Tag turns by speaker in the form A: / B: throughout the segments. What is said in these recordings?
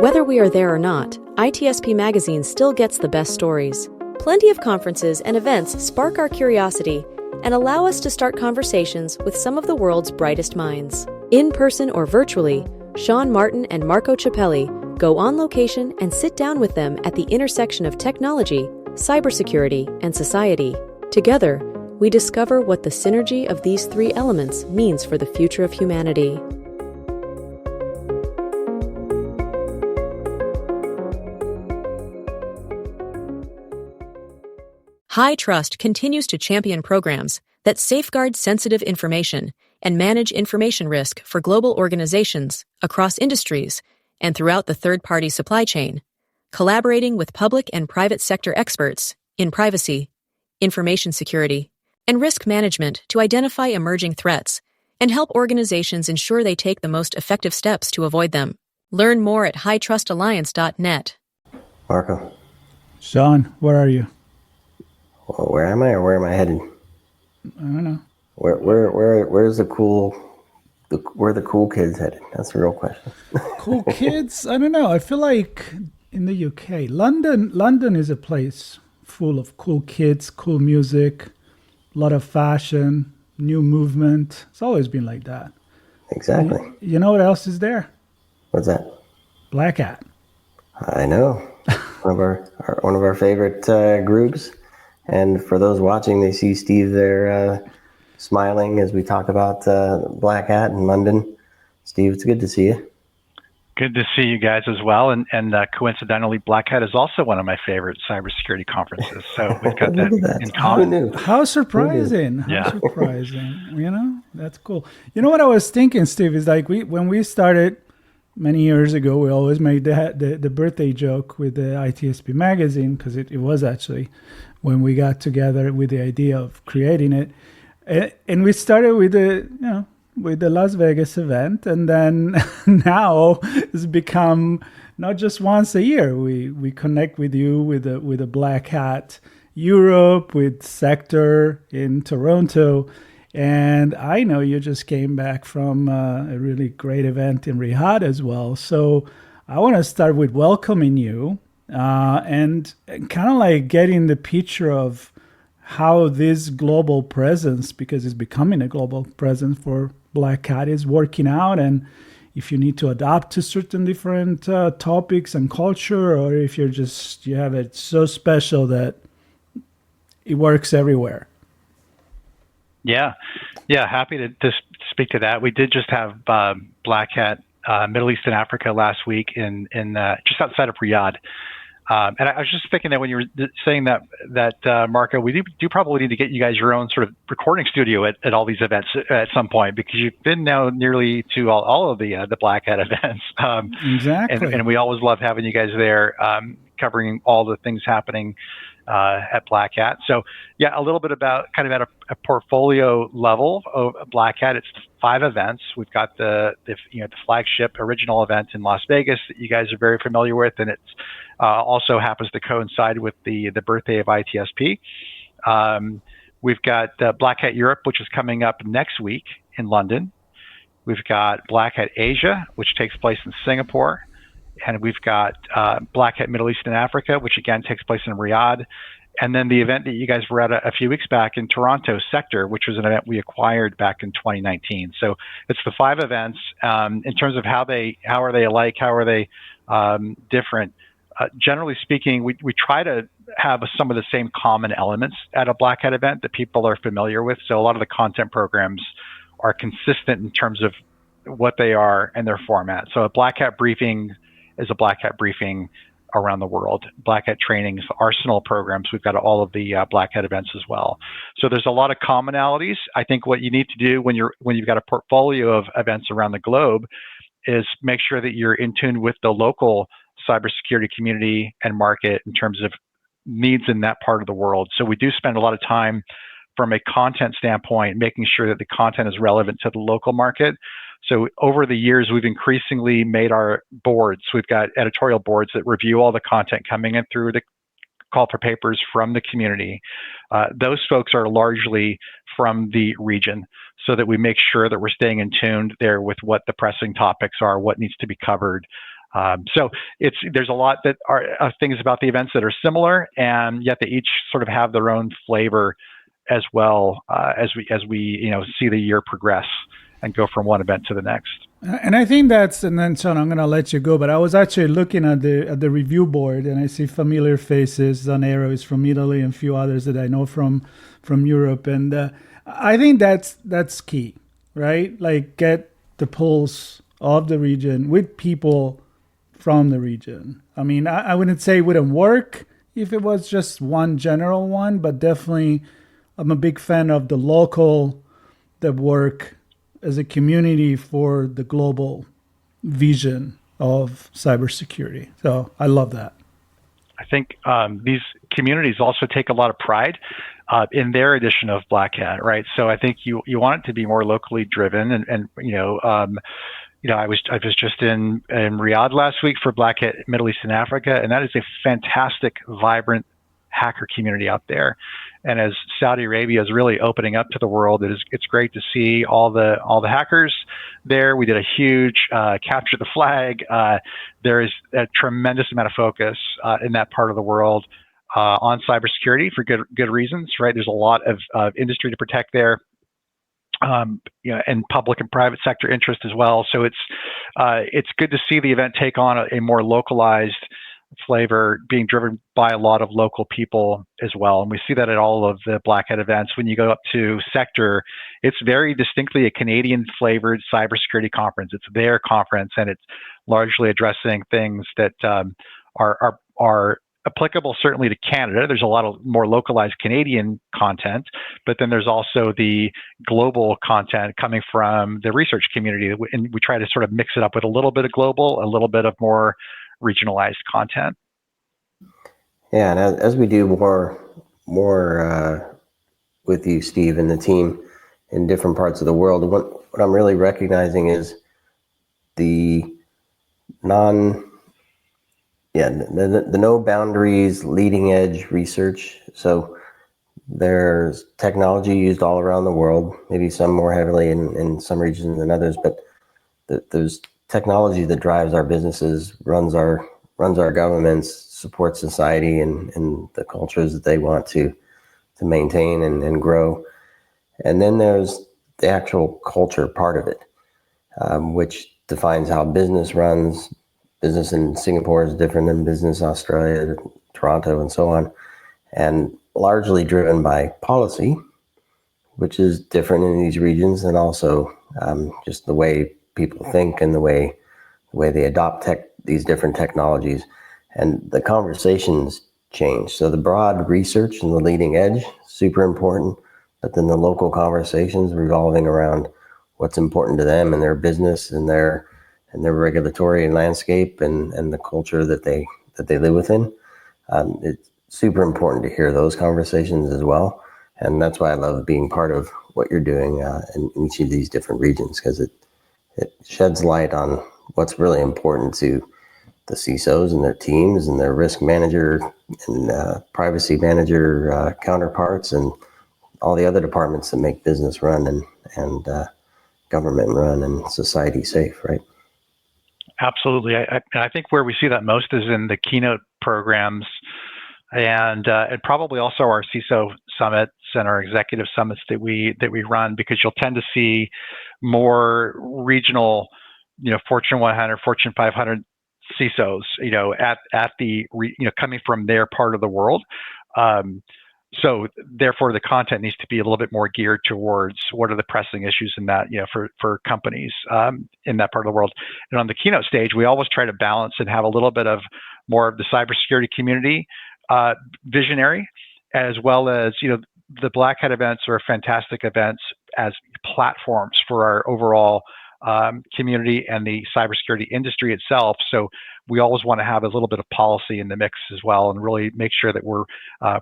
A: Whether we are there or not, ITSP Magazine still gets the best stories. Plenty of conferences and events spark our curiosity and allow us to start conversations with some of the world's brightest minds. In person or virtually, Sean Martin and Marco Ciappelli go on location and sit down with them at the intersection of technology, cybersecurity, and society. Together, we discover what the synergy of these three elements means for the future of humanity. High Trust continues to champion programs that safeguard sensitive information and manage information risk for global organizations across industries and throughout the third-party supply chain, collaborating with public and private sector experts in privacy, information security, and risk management to identify emerging threats and help organizations ensure they take the most effective steps to avoid them. Learn more at hightrustalliance.net.
B: Marco.
C: Sean, where are you?
B: Well, where am I, or where am I headed?
C: I don't know.
B: Where's the cool? Where are the cool kids headed? That's the real question.
C: Cool kids? I don't know. I feel like in the UK, London is a place full of cool kids, cool music, a lot of fashion, new movement. It's always been like that.
B: Exactly.
C: You know what else is there?
B: What's that?
C: Black Hat.
B: I know. one of our favorite groups. And for those watching, they see Steve there smiling as we talk about Black Hat in London. Steve, it's good to see you.
D: Good to see you guys as well. And coincidentally, Black Hat is also one of my favorite cybersecurity conferences. So we've got that in common.
C: How surprising. How surprising. You know, that's cool. You know what I was thinking, Steve, is like when we started many years ago, we always made the birthday joke with the ITSP magazine, because it was actually when we got together with the idea of creating it. And we started with the Las Vegas event, and then now it's become not just once a year. We connect with you with a Black Hat Europe, with Sector in Toronto, and I know you just came back from a really great event in Riyadh as well. So I want to start with welcoming you and kind of like getting the picture of how this global presence, because it's becoming a global presence for Black Hat, is working out, and if you need to adapt to certain different topics and culture, or if you have it so special that it works everywhere.
D: Yeah, happy to speak to that. We did just have Black Hat Middle East and Africa last week in just outside of Riyadh. And I was just thinking that when you were saying that Marco, we do probably need to get you guys your own sort of recording studio at all these events at some point, because you've been now nearly to all of the Black Hat events.
C: Exactly.
D: And we always love having you guys there, covering all the things happening at Black Hat. So yeah, a little bit about kind of at a portfolio level of Black Hat. It's 5 events. We've got the flagship original event in Las Vegas that you guys are very familiar with, and it's also happens to coincide with the birthday of ITSP. We've got Black Hat Europe, which is coming up next week in London. We've got Black Hat Asia, which takes place in Singapore. And we've got Black Hat Middle East and Africa, which again takes place in Riyadh. And then the event that you guys were at a few weeks back in Toronto, Sector, which was an event we acquired back in 2019. So it's the 5 events. In terms of how are they alike, how are they different? Generally speaking, we try to have some of the same common elements at a Black Hat event that people are familiar with. So a lot of the content programs are consistent in terms of what they are and their format. So a Black Hat briefing is a Black Hat briefing around the world. Black Hat trainings, Arsenal programs, we've got all of the Black Hat events as well. So there's a lot of commonalities. I think what you need to do when you've got a portfolio of events around the globe is make sure that you're in tune with the local cybersecurity community and market in terms of needs in that part of the world. So we do spend a lot of time from a content standpoint, making sure that the content is relevant to the local market. So over the years, we've increasingly made our boards. We've got editorial boards that review all the content coming in through the call for papers from the community. Those folks are largely from the region, so that we make sure that we're staying in tune there with what the pressing topics are, what needs to be covered. So there's a lot that are things about the events that are similar, and yet they each sort of have their own flavor as well, as we see the year progress and go from one event to the next.
C: And I think and then Sean, I'm going to let you go, but I was actually looking at the review board, and I see familiar faces. Zanero is from Italy, and a few others that I know from Europe, and I think that's key, right? Like, get the pulse of the region with people from the region. I mean, I wouldn't say it wouldn't work if it was just one general one, but definitely I'm a big fan of the local that work as a community for the global vision of cybersecurity. So I love that.
D: I think these communities also take a lot of pride in their edition of Black Hat, right? So I think you want it to be more locally driven, and I was just in Riyadh last week for Black Hat Middle East and Africa, and that is a fantastic, vibrant hacker community out there. And as Saudi Arabia is really opening up to the world, it's great to see all the hackers there. We did a huge capture the flag. There is a tremendous amount of focus in that part of the world on cybersecurity for good reasons, right? There's a lot of industry to protect there. And public and private sector interest as well. So it's good to see the event take on a more localized flavor, being driven by a lot of local people as well. And we see that at all of the Black Hat events. When you go up to sector, it's very distinctly a Canadian flavored cybersecurity conference. It's their conference, and it's largely addressing things that are applicable certainly to Canada. There's a lot of more localized Canadian content, but then there's also the global content coming from the research community, and we try to sort of mix it up with a little bit of global, a little bit of more regionalized content.
B: Yeah, and as we do more with you, Steve, and the team in different parts of the world, what I'm really recognizing is the no boundaries, leading edge research. So there's technology used all around the world, maybe some more heavily in some regions than others, but there's technology that drives our businesses, runs our governments, supports society and the cultures that they want to maintain and grow. And then there's the actual culture part of it, which defines how business runs. Business in Singapore is different than business in Australia, Toronto, and so on, and largely driven by policy, which is different in these regions, and also just the way people think and the way they adopt these different technologies, and the conversations change. So the broad research and the leading edge, super important, but then the local conversations revolving around what's important to them and their business and their regulatory landscape and the culture that they live within. It's super important to hear those conversations as well. And that's why I love being part of what you're doing in each of these different regions, because it sheds light on what's really important to the CISOs and their teams and their risk manager and privacy manager counterparts and all the other departments that make business run and government run and society safe, right?
D: Absolutely. I think where we see that most is in the keynote programs and probably also our CISO summits and our executive summits that we run, because you'll tend to see more regional, Fortune 100, Fortune 500 CISOs, at the coming from their part of the world. So therefore, the content needs to be a little bit more geared towards what are the pressing issues in that, for companies in that part of the world. And on the keynote stage, we always try to balance and have a little bit of more of the cybersecurity community visionary, as well as, the Black Hat events are fantastic events as platforms for our overall community and the cybersecurity industry itself. So we always want to have a little bit of policy in the mix as well, and really make sure that we're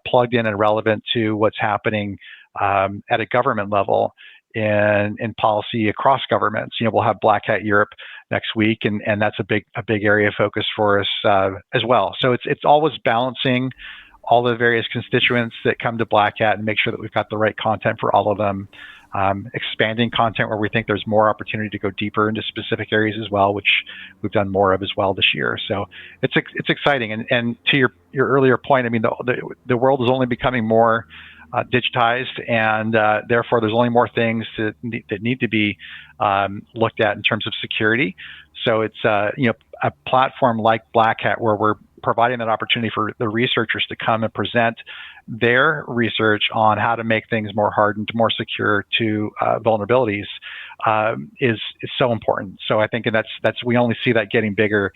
D: plugged in and relevant to what's happening at a government level in policy across governments. We'll have Black Hat Europe next week, and that's a big area of focus for us as well. So it's always balancing all the various constituents that come to Black Hat and make sure that we've got the right content for all of them expanding content where we think there's more opportunity to go deeper into specific areas as well, which we've done more of as well this year. So it's exciting. And to your earlier point, I mean, the world is only becoming more digitized, and therefore there's only more things that need to be looked at in terms of security. So it's a platform like Black Hat where we're providing that opportunity for the researchers to come and present their research on how to make things more hardened, more secure to vulnerabilities is so important. So I think that's we only see that getting bigger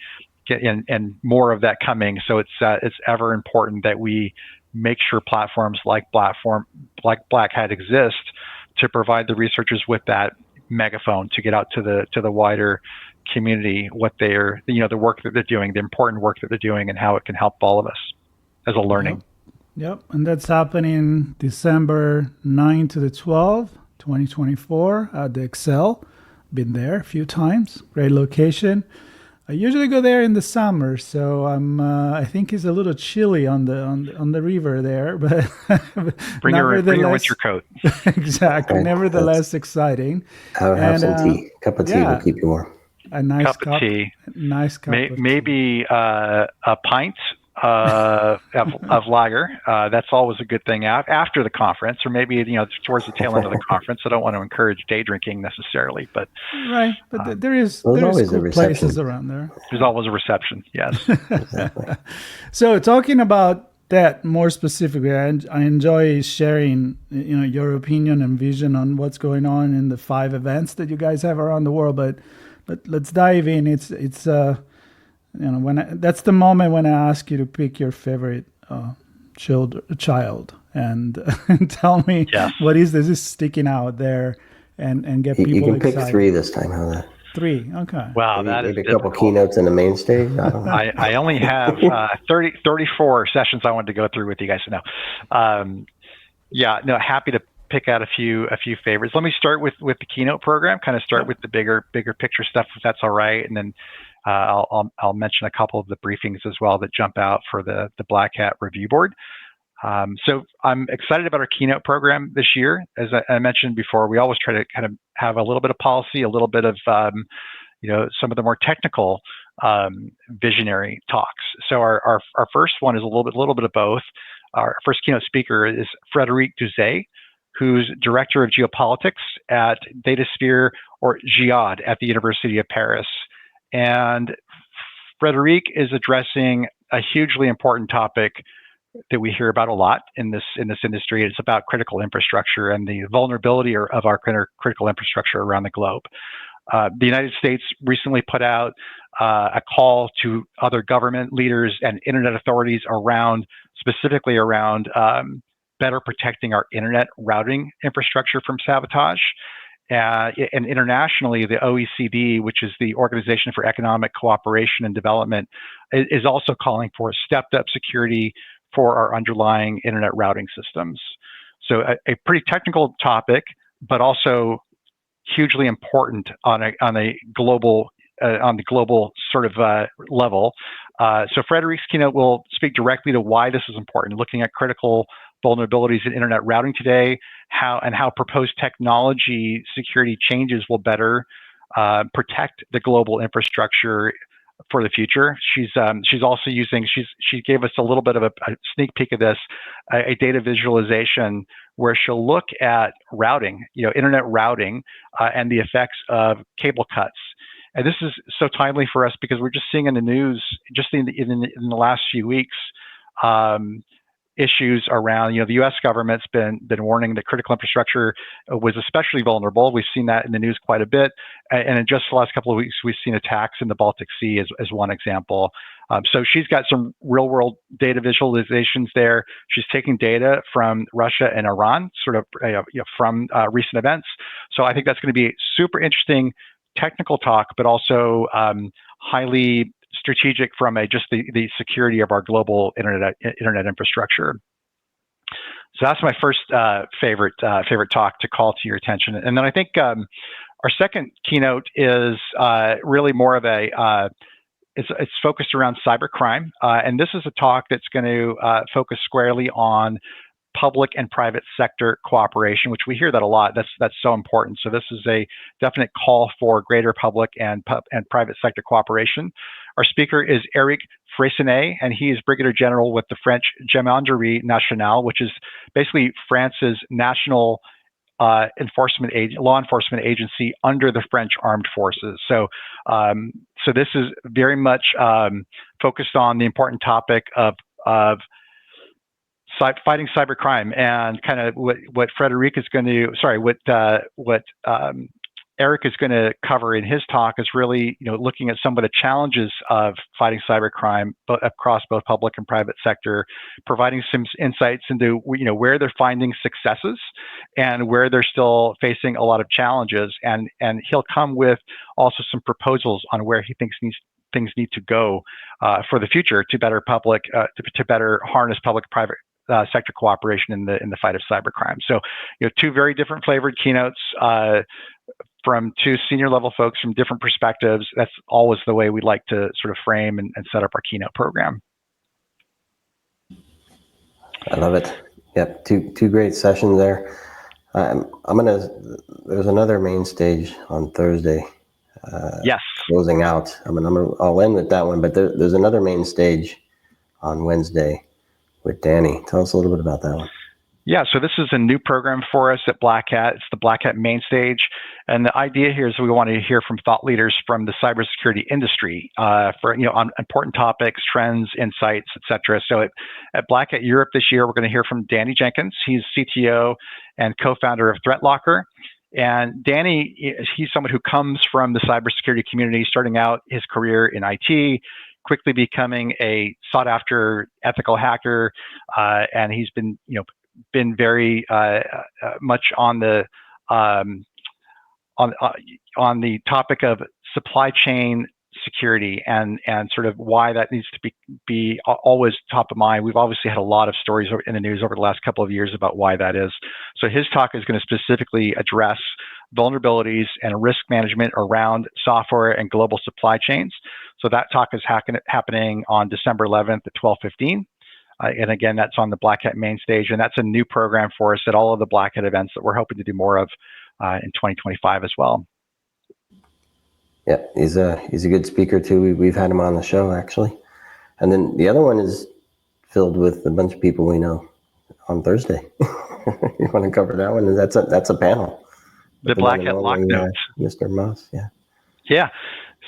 D: and more of that coming. So it's ever important that we make sure platforms like Black Hat exist to provide the researchers with that megaphone to get out to the wider community what they're the work that they're doing, the important work that they're doing, and how it can help all of us as a learning.
C: Yep. And that's happening December 9 to the 12th, 2024 at the Excel. Been there a few times. Great location. I usually go there in the summer, so I think it's a little chilly on the river there, but
D: bring your winter coat.
C: Exactly.
B: Okay.
C: Nevertheless, exciting.
B: Have some tea. Cup of tea will keep you warm.
C: A nice
D: cup of tea.
C: Nice cup of
D: maybe a pint of lager. That's always a good thing after the conference, or maybe towards the tail end of the conference. I don't want to encourage day drinking necessarily, but
C: right. But there's
B: always
C: cool
B: a reception.
C: places around there.
D: There's always a reception. Yes.
B: Exactly.
C: So talking about that more specifically, I enjoy sharing your opinion and vision on what's going on in the 5 events that you guys have around the world. But let's dive in. It's that's the moment when I ask you to pick your favorite child and tell me what is sticking out there and get people excited.
B: You can pick 3 this time. How's that?
C: 3, okay.
D: Wow,
B: maybe a couple keynotes in the main stage. I don't know.
D: I only have 34 sessions I wanted to go through with you guys. Happy to pick out a few favorites. Let me start with the keynote program. Kind of start with the bigger picture stuff, if that's all right, and then I'll mention a couple of the briefings as well that jump out for the Black Hat review board. So I'm excited about our keynote program this year. As I mentioned before, we always try to kind of have a little bit of policy, a little bit of some of the more technical visionary talks. So our first one is a little bit of both. Our first keynote speaker is Frédéric Duzet, who's Director of Geopolitics at Datasphere, or GIAD, at the University of Paris. And Frédéric is addressing a hugely important topic that we hear about a lot in this industry. It's about critical infrastructure and the vulnerability of our critical infrastructure around the globe. The United States recently put out a call to other government leaders and internet authorities specifically around better protecting our internet routing infrastructure from sabotage. And internationally, the OECD, which is the Organization for Economic Cooperation and Development, is also calling for stepped up security for our underlying internet routing systems. So a pretty technical topic, but also hugely important on a global sort of level. So Frédéric's keynote will speak directly to why this is important, looking at critical vulnerabilities in internet routing today, how proposed technology security changes will better protect the global infrastructure for the future. She's also using, she gave us a little bit of a sneak peek of this, a data visualization where she'll look at routing, internet routing, and the effects of cable cuts. And this is so timely for us because we're just seeing in the news, just in the last few weeks, issues around, the U.S. government's been warning that critical infrastructure was especially vulnerable. We've seen that in the news quite a bit. And in just the last couple of weeks, we've seen attacks in the Baltic Sea as one example. So she's got some real world data visualizations there. She's taking data from Russia and Iran, sort of from recent events. So I think that's going to be super interesting technical talk, but also highly strategic from just the security of our global internet infrastructure. So that's my first favorite talk to call to your attention. And then I think our second keynote is really more of it's focused around cybercrime, and this is a talk that's going to focus squarely on public and private sector cooperation, which we hear that a lot. That's so important. So this is a definite call for greater public and private sector cooperation. Our speaker is Eric Freycinet, and he is Brigadier General with the French Gendarmerie Nationale, which is basically France's national law enforcement agency under the French armed forces. So this is very much focused on the important topic of fighting cybercrime, and kind of what Eric is going to cover in his talk is really, looking at some of the challenges of fighting cybercrime across both public and private sector, providing some insights into, where they're finding successes and where they're still facing a lot of challenges. And he'll come with also some proposals on where he thinks things need to go for the future to better harness public-private sector cooperation in the fight of cybercrime. So, two very different flavored keynotes from two senior level folks from different perspectives. That's always the way we like to sort of frame and set up our keynote program.
B: I love it. Yep, two great sessions there. There's another main stage on Thursday.
D: Yes.
B: Closing out. I'll end with that one, but there's another main stage on Wednesday with Danny. Tell us a little bit about that one.
D: Yeah, so this is a new program for us at Black Hat. It's the Black Hat Main Stage. And the idea here is we want to hear from thought leaders from the cybersecurity industry on important topics, trends, insights, et cetera. So at Black Hat Europe this year, we're going to hear from Danny Jenkins. He's CTO and co-founder of ThreatLocker. And Danny, he's someone who comes from the cybersecurity community, starting out his career in IT, quickly becoming a sought-after ethical hacker, and he's been very much on the topic of supply chain security and sort of why that needs to be always top of mind. We've obviously had a lot of stories in the news over the last couple of years about why that is. So his talk is going to specifically address vulnerabilities and risk management around software and global supply chains. So that talk is happening on December 11th at 12:15. And again, that's on the Black Hat Main Stage, and that's a new program for us at all of the Black Hat events that we're hoping to do more of in 2025 as well.
B: Yeah, he's a good speaker too. We've had him on the show actually, and then the other one is filled with a bunch of people we know on Thursday. You want to cover that one? That's a panel.
D: The Black Hat Lock Notes.
B: Mr. Moss, yeah.
D: Yeah.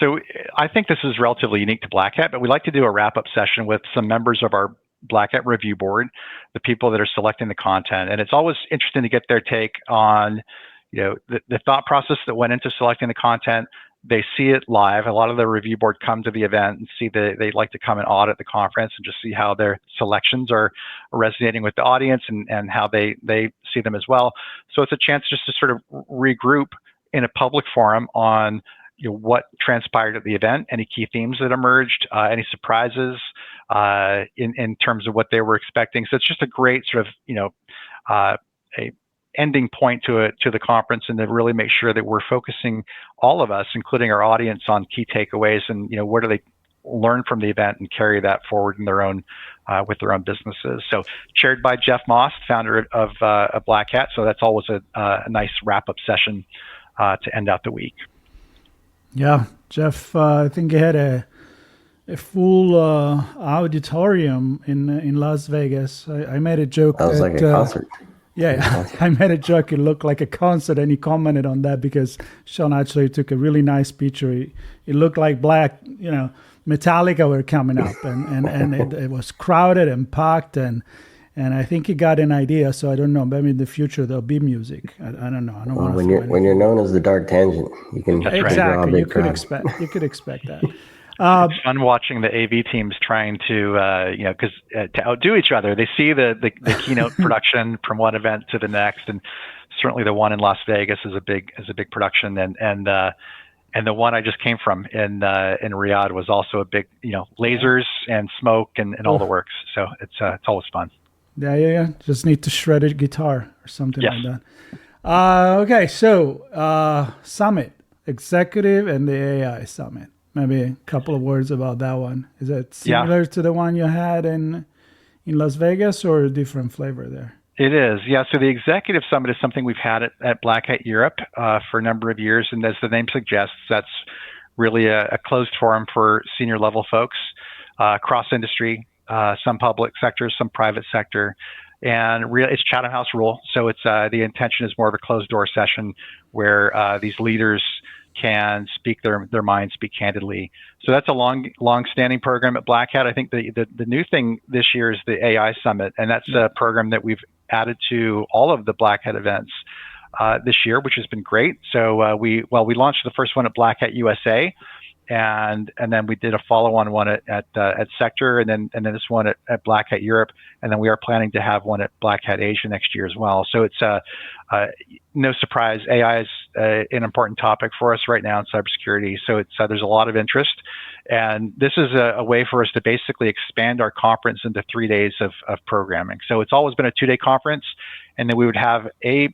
D: So I think this is relatively unique to Black Hat, but we like to do a wrap-up session with some members of our Black Hat review board, the people that are selecting the content. And it's always interesting to get their take on, the thought process that went into selecting the content. They see it live. A lot of the review board come to the event and see they like to come and audit the conference and just see how their selections are resonating with the audience and how they see them as well. So it's a chance just to sort of regroup in a public forum on what transpired at the event, any key themes that emerged, any surprises in terms of what they were expecting. So it's just a great sort of a ending point to the conference, and to really make sure that we're focusing all of us, including our audience, on key takeaways and what do they learn from the event and carry that forward in their own with their own businesses. So chaired by Jeff Moss, founder of Black Hat. So that's always a nice wrap-up session to end out the week.
C: Yeah, Jeff, I think he had a full auditorium in Las Vegas. I made a joke.
B: That was like a concert.
C: Yeah, I made a joke. It looked like a concert, and he commented on that because Sean actually took a really nice picture. It looked like Metallica were coming up, and it was crowded and packed, and I think he got an idea. So I don't know. Maybe in the future there'll be music. I don't know. I don't want to.
B: When you're known as the Dark Tangent, you can
C: exactly. You could expect that.
D: It's fun watching the AV teams trying to, to outdo each other. They see the keynote production from one event to the next, and certainly the one in Las Vegas is a big production, and the one I just came from in Riyadh was also a big, lasers and smoke and all the works. So it's always fun.
C: Yeah. Just need to shred a guitar or something
D: yes.
C: like that. Okay, so Summit, Executive and the AI Summit. Maybe a couple of words about that one. Is it similar to the one you had in Las Vegas, or a different flavor there?
D: It is, yeah. So the executive summit is something we've had at Black Hat Europe for a number of years, and as the name suggests, that's really a closed forum for senior level folks, cross industry, some public sector, some private sector, and it's Chatham House rule. So it's the intention is more of a closed door session where these leaders can speak their mind, speak candidly. So that's a long-standing program at Black Hat. I think the new thing this year is the AI Summit, and that's a program that we've added to all of the Black Hat events this year, which has been great. So we launched the first one at Black Hat USA, and then we did a follow-on one at Sector, and then this one at Black Hat Europe, and then we are planning to have one at Black Hat Asia next year as well. So it's no surprise, AI is an important topic for us right now in cybersecurity. So it's there's a lot of interest, and this is a way for us to basically expand our conference into 3 days of programming. So it's always been a 2-day conference, and then we would have a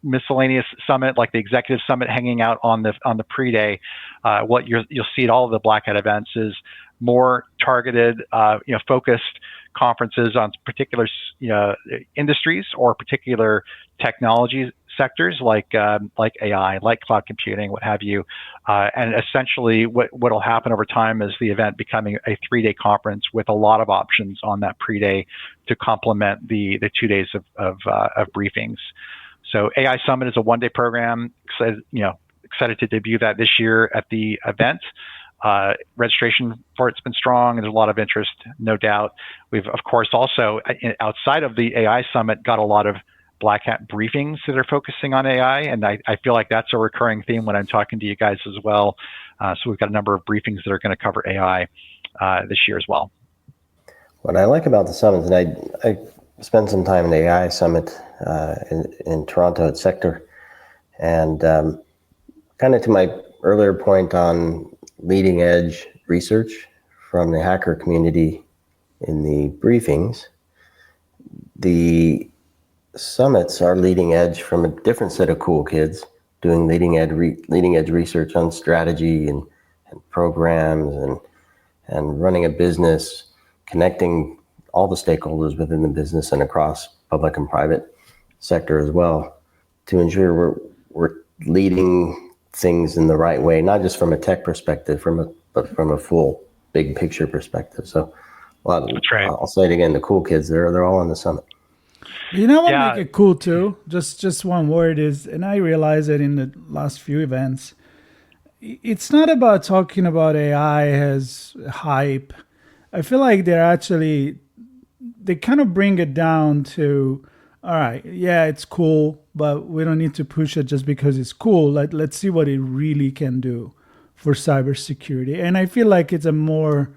D: miscellaneous summit like the executive summit hanging out on the pre-day. What you'll see at all of the Black Hat events is more targeted, focused conferences on particular industries or particular technology sectors like AI, like cloud computing, what have you. And essentially what'll happen over time is the event becoming a 3-day conference with a lot of options on that pre-day to complement the 2 days of briefings. So AI Summit is a 1-day program. Excited to debut that this year at the event. Registration for it's been strong, and there's a lot of interest, no doubt. We've, of course, also outside of the AI Summit, got a lot of Black Hat briefings that are focusing on AI, and I feel like that's a recurring theme when I'm talking to you guys as well. So we've got a number of briefings that are going to cover AI this year as well. What
B: I like about the summit, and I spent some time in the AI Summit in Toronto at Sector, and kind of to my earlier point on leading edge research from the hacker community in the briefings, the summits are leading edge from a different set of cool kids doing leading edge research on strategy and programs and running a business, connecting all the stakeholders within the business and across public and private sector as well to ensure we're leading things in the right way, not just from a tech perspective, but from a full big picture perspective. So
D: That's right.
B: I'll say it again, the cool kids, they're all on the summit.
C: You know what make it cool too? Just one word is, and I realize it in the last few events, it's not about talking about AI as hype. I feel like they kind of bring it down to, all right, yeah, it's cool, but we don't need to push it just because it's cool. Let's see what it really can do for cybersecurity. And I feel like it's a more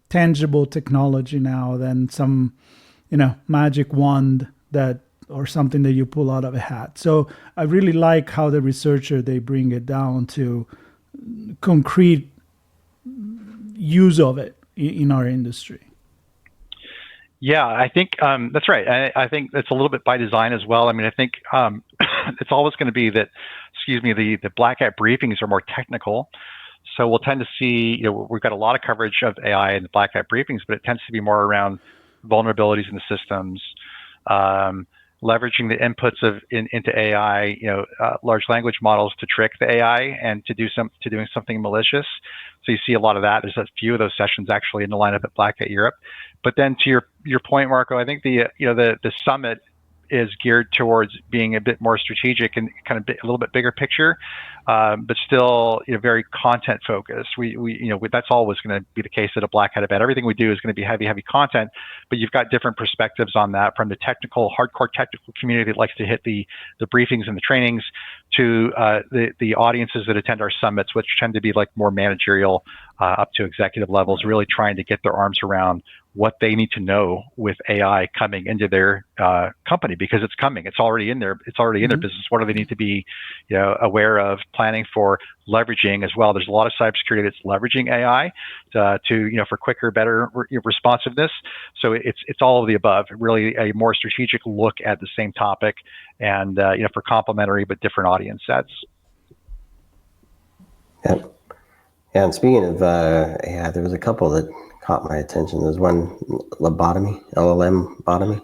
C: tangible technology now than some, magic wand or something that you pull out of a hat. So I really like how the researcher, they bring it down to concrete use of it in our industry.
D: Yeah, I think that's right. I think it's a little bit by design as well. I mean, I think it's always going to be that, the Black Hat briefings are more technical. So we'll tend to see, we've got a lot of coverage of AI in the Black Hat briefings, but it tends to be more around vulnerabilities in the systems, leveraging the inputs into AI, large language models to trick the AI and to doing something malicious. So you see a lot of that. There's a few of those sessions actually in the lineup at Black Hat Europe. But then to your point, Marco, I think the summit is geared towards being a bit more strategic and kind of a little bit bigger picture, but still very content focused. That's always going to be the case at a Black Hat event. Everything we do is going to be heavy content, but you've got different perspectives on that, from the hardcore technical community that likes to hit the briefings and the trainings to the audiences that attend our summits, which tend to be like more managerial up to executive levels, really trying to get their arms around what they need to know with AI coming into their company, because it's coming. It's already in their business. What do they need to be aware of, planning for, leveraging as well? There's a lot of cybersecurity that's leveraging AI for quicker, better responsiveness. So it's all of the above. Really a more strategic look at the same topic, and for complementary but different audience sets.
B: Yeah. Yeah, and speaking of AI, there was a couple that caught my attention. There's one, LLM-botomy.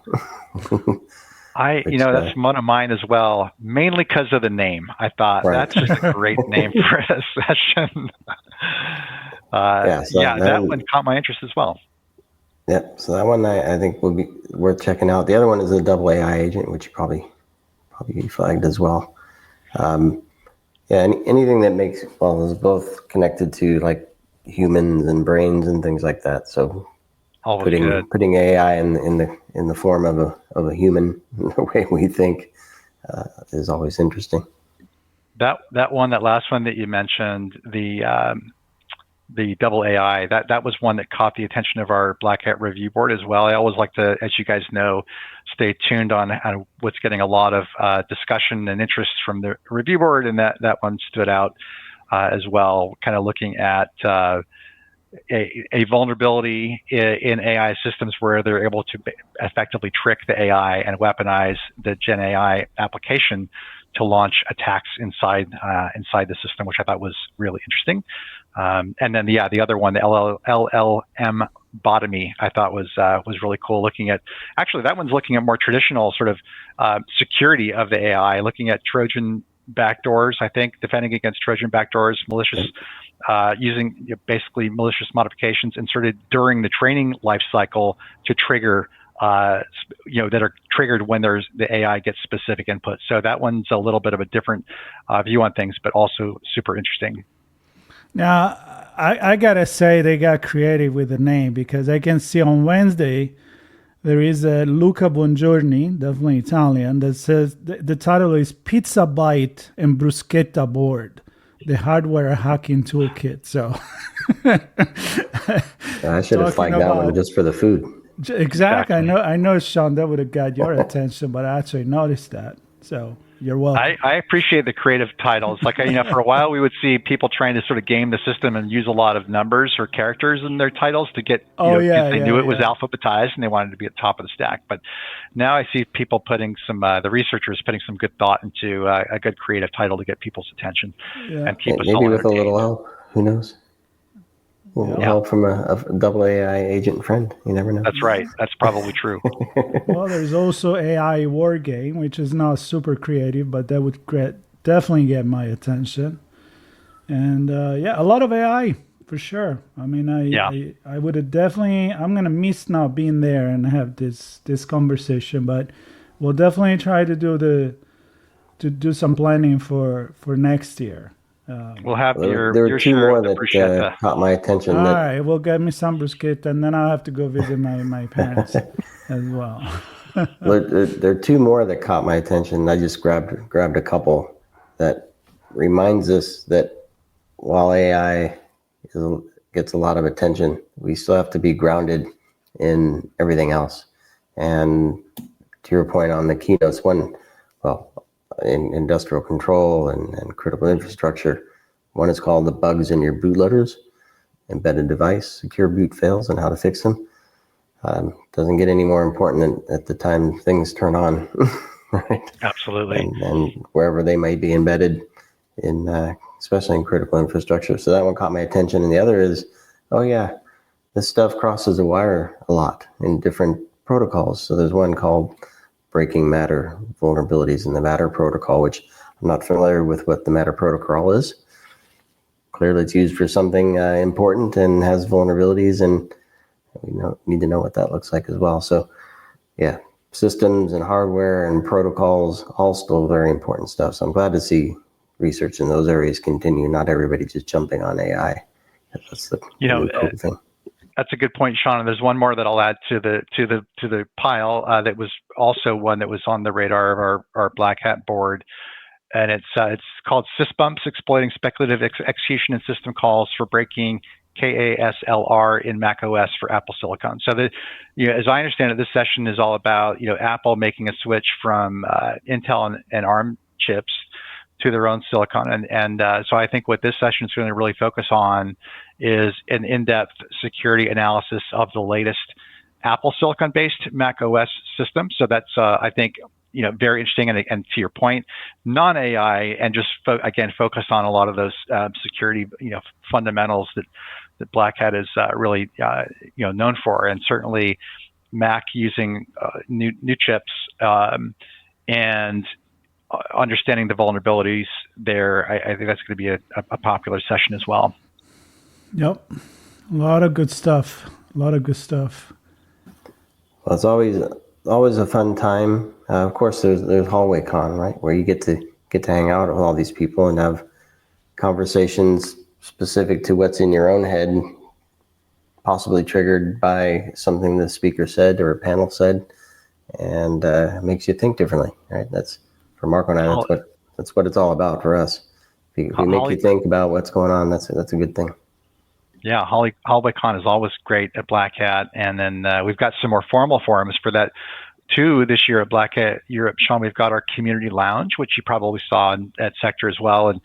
D: That's one of mine as well, mainly because of the name. I thought that's just a great name for a session. That one caught my interest as well.
B: Yep. So that one I think will be worth checking out. The other one is a double AI agent, which you probably flagged as well. Anything that makes is both connected to like humans and brains and things like that. So putting AI in the form of a human, the way we think, is always interesting.
D: That last one that you mentioned, the double AI, that was one that caught the attention of our Black Hat review board as well. I always like to, as you guys know, stay tuned on what's getting a lot of discussion and interest from the review board, and that one stood out as well, kind of looking at a vulnerability in AI systems where they're able to effectively trick the AI and weaponize the Gen AI application to launch attacks inside the system, which I thought was really interesting. And then the other one, the LLM botomy, I thought was really cool. Actually that one's looking at more traditional sort of security of the AI, looking at Trojan backdoors. I think defending against Trojan backdoors, malicious using basically malicious modifications inserted during the training life cycle to trigger. That are triggered when the AI gets specific input. So that one's a little bit of a different view on things, but also super interesting.
C: Now, I gotta say they got creative with the name, because I can see on Wednesday there is a Luca Bongiorni, definitely Italian, that says the title is Pizza Bite and Bruschetta Board, the hardware hacking toolkit. So
B: I should have flagged that one just for the food.
C: Exactly. I know, Sean, that would have got your attention, but I actually noticed that. So you're welcome.
D: I appreciate the creative titles. Like, for a while we would see people trying to sort of game the system and use a lot of numbers or characters in their titles to get, they knew it was alphabetized and they wanted to be at the top of the stack. But now I see people putting the researchers putting some good thought into a good creative title to get people's attention and keep us all
B: maybe with a little help. Who knows? Help from a double AI agent friend. You never know.
D: That's right. That's probably true.
C: Well, there's also AI War Game, which is not super creative, but that would definitely get my attention. And a lot of AI for sure. I mean, I would have definitely. I'm gonna miss not being there and have this conversation, but we'll definitely try to do some planning for next year.
D: We'll have
B: there were two more that caught my attention.
C: All right, well, get me some bruschetta, and then I'll have to go visit my parents as well.
B: There are two more that caught my attention. I just grabbed a couple that reminds us that while AI gets a lot of attention, we still have to be grounded in everything else. And to your point on the keynotes, in industrial control and critical infrastructure. One is called the bugs in your bootloaders, embedded device, secure boot fails, and how to fix them. Doesn't get any more important than at the time things turn on, right?
D: Absolutely.
B: And wherever they may be embedded in, especially in critical infrastructure. So that one caught my attention. And the other is, this stuff crosses a wire a lot in different protocols. So there's one called breaking Matter vulnerabilities in the Matter protocol, which I'm not familiar with what the Matter protocol is. Clearly it's used for something important and has vulnerabilities, and we need to know what that looks like as well. So systems and hardware and protocols, all still very important stuff. So I'm glad to see research in those areas continue, not everybody just jumping on AI. That's the cool thing.
D: That's a good point, Sean. And there's one more that I'll add to the pile that was also one that was on the radar of our Black Hat board, and it's called SysBumps: Exploiting Speculative Execution and System Calls for Breaking KASLR in macOS for Apple Silicon. So as I understand it, this session is all about Apple making a switch from Intel and ARM chips to their own silicon. And so I think what this session is going to really focus on is an in-depth security analysis of the latest Apple silicon-based Mac OS system. So that's, I think, very interesting. And to your point, non-AI, and just focus on a lot of those security, fundamentals that Black Hat is really, known for. And certainly, Mac using new chips, and understanding the vulnerabilities there. I think that's going to be a popular session as well.
C: Yep. A lot of good stuff. Well,
B: it's always a fun time. Of course, there's Hallway Con, right, where you get to hang out with all these people and have conversations specific to what's in your own head, possibly triggered by something the speaker said or a panel said, and makes you think differently, right? That's for Marco and I. That's what it's all about for us. If you make you think about what's going on, that's a good thing.
D: Yeah, Hallway Con is always great at Black Hat, and then we've got some more formal forums for that too this year at Black Hat Europe. Sean, we've got our community lounge, which you probably saw at Sector as well. And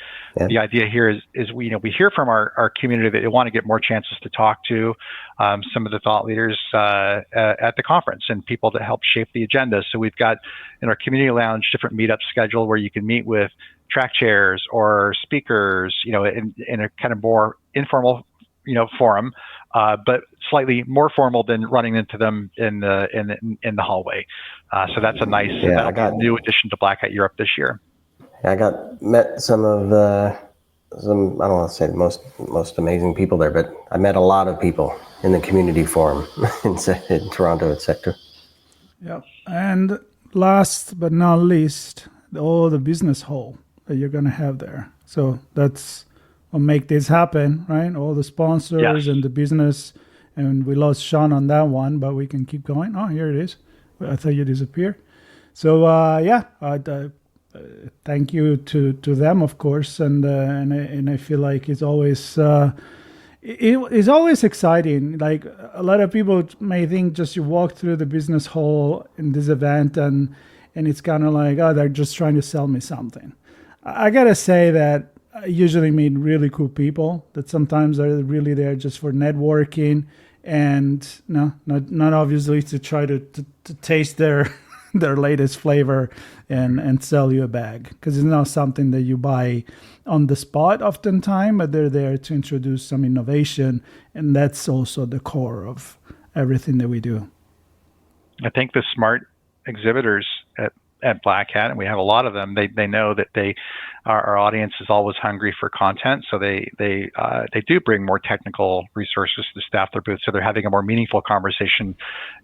D: the idea here is we hear from our community that they want to get more chances to talk to some of the thought leaders at the conference and people that help shape the agenda. So we've got in our community lounge different meetups scheduled where you can meet with track chairs or speakers, in a kind of more informal forum, but slightly more formal than running into them in the hallway. So that's a nice new addition to Black Hat Europe this year.
B: I met some of I don't want to say the most amazing people there, but I met a lot of people in the community forum in Toronto at Sector.
C: Yep. And last but not least, all the business hall that you're going to have there. So that's will make this happen, right? All the sponsors and the business, and we lost Sean on that one, but we can keep going. Oh, here it is. I thought you disappeared. So thank you to them, of course, and I feel like it's always it's always exciting. Like a lot of people may think just you walk through the business hall in this event and it's kind of like, oh, they're just trying to sell me something. I gotta say that I usually meet really cool people that sometimes are really there just for networking and not obviously to try to taste their latest flavor and sell you a bag, because it's not something that you buy on the spot oftentimes, but they're there to introduce some innovation, and that's also the core of everything that we do.
D: I think the smart exhibitors at Black Hat, and we have a lot of them, they know that our audience is always hungry for content, so they do bring more technical resources to staff their booth, so they're having a more meaningful conversation.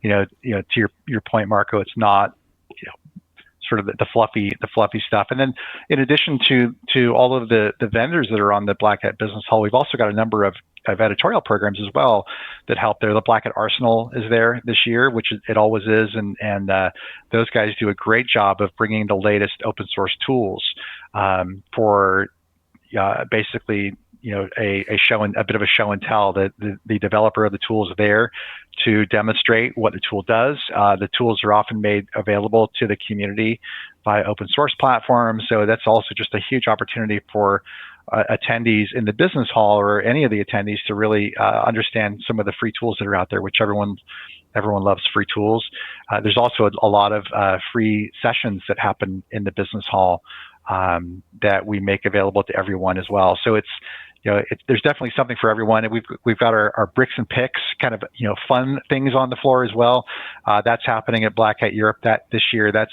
D: To your point, Marco, it's not sort of the fluffy stuff. And then in addition to all of the vendors that are on the Black Hat Business Hall, we've also got a number of editorial programs as well that help there. The Black Hat Arsenal is there this year, which it always is, and those guys do a great job of bringing the latest open source tools for basically a show and a bit of a show and tell. That the developer of the tool is there to demonstrate what the tool does. The tools are often made available to the community by open source platforms, so that's also just a huge opportunity for attendees in the business hall or any of the attendees to really understand some of the free tools that are out there, which everyone loves free tools. There's also a lot of free sessions that happen in the business hall that we make available to everyone as well. So there's definitely something for everyone. And we've got our bricks and picks kind of fun things on the floor as well. That's happening at Black Hat Europe this year. That's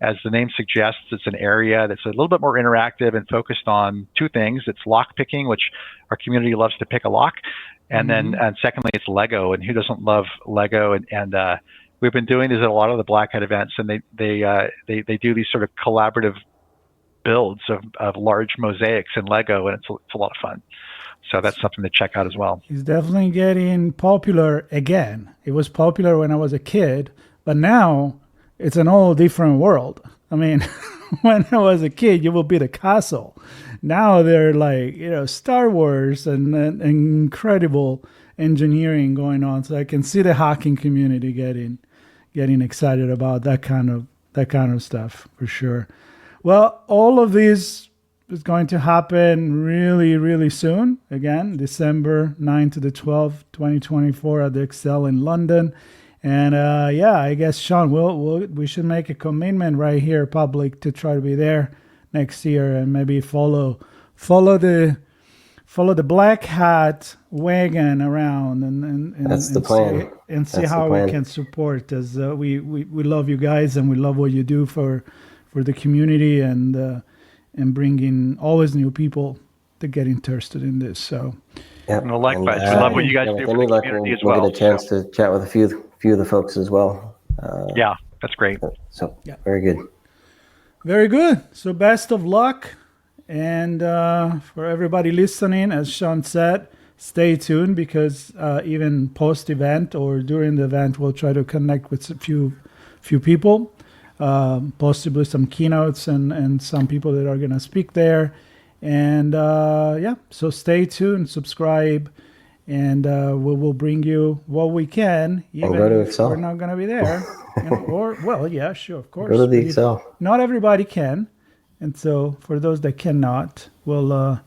D: as the name suggests, it's an area that's a little bit more interactive and focused on two things. It's lock picking, which our community loves to pick a lock, and then secondly, it's Lego. And who doesn't love Lego? And we've been doing this at a lot of the Black Hat events, and they do these sort of collaborative builds of large mosaics in Lego, and it's a lot of fun. So that's something to check out as well.
C: It's definitely getting popular again. It was popular when I was a kid, but now it's an all different world. I mean, when I was a kid, you will build a castle. Now they're like, Star Wars and incredible engineering going on. So I can see the hacking community getting excited about that kind of stuff for sure. Well, all of this is going to happen really, really soon. Again, December 9 to the 12th, 2024 at the Excel in London. And I guess, Sean, we should make a commitment right here, public, to try to be there next year and maybe follow follow the black hat wagon around and
B: That's the plan.
C: See how we can support, as we love you guys and we love what you do for the community and bringing always new people to get interested in this. So
B: yeah,
D: well, likewise, we love what you guys do for the community as well.
B: We'll get a chance to chat with a few of the folks as well.
D: Yeah, that's great.
B: So very good.
C: Very good. So best of luck. And for everybody listening, as Sean said, stay tuned, because even post-event or during the event, we'll try to connect with a few people, possibly some keynotes and some people that are going to speak there. And so stay tuned, subscribe, and we will bring you what we can, even if we're not going to be there. Sure, of course.
B: Go to the Excel.
C: Not everybody can. And so for those that cannot, we'll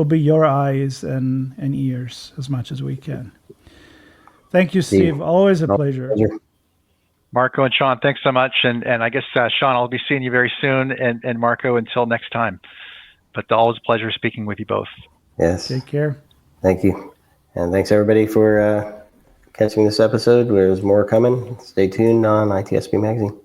C: be your eyes and ears as much as we can. Thank you, Steve. Always a pleasure.
D: Marco and Sean, thanks so much. And I guess, Sean, I'll be seeing you very soon. And Marco, until next time. But always a pleasure speaking with you both.
B: Yes.
C: Take care.
B: Thank you. And thanks, everybody, for catching this episode. There's more coming. Stay tuned on ITSP Magazine.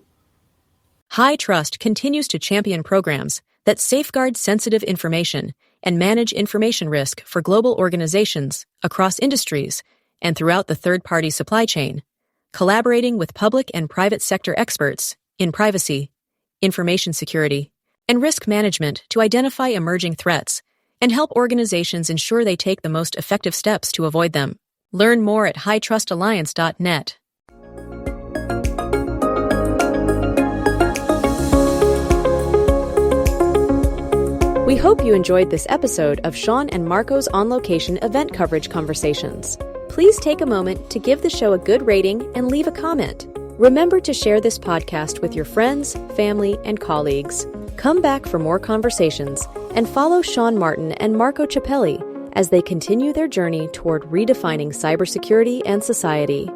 A: High Trust continues to champion programs that safeguard sensitive information and manage information risk for global organizations across industries and throughout the third-party supply chain, collaborating with public and private sector experts in privacy, information security, and risk management to identify emerging threats and help organizations ensure they take the most effective steps to avoid them. Learn more at hightrustalliance.net. We hope you enjoyed this episode of Sean and Marco's on-location event coverage conversations. Please take a moment to give the show a good rating and leave a comment. Remember to share this podcast with your friends, family, and colleagues. Come back for more conversations and follow Sean Martin and Marco Ciappelli as they continue their journey toward redefining cybersecurity and society.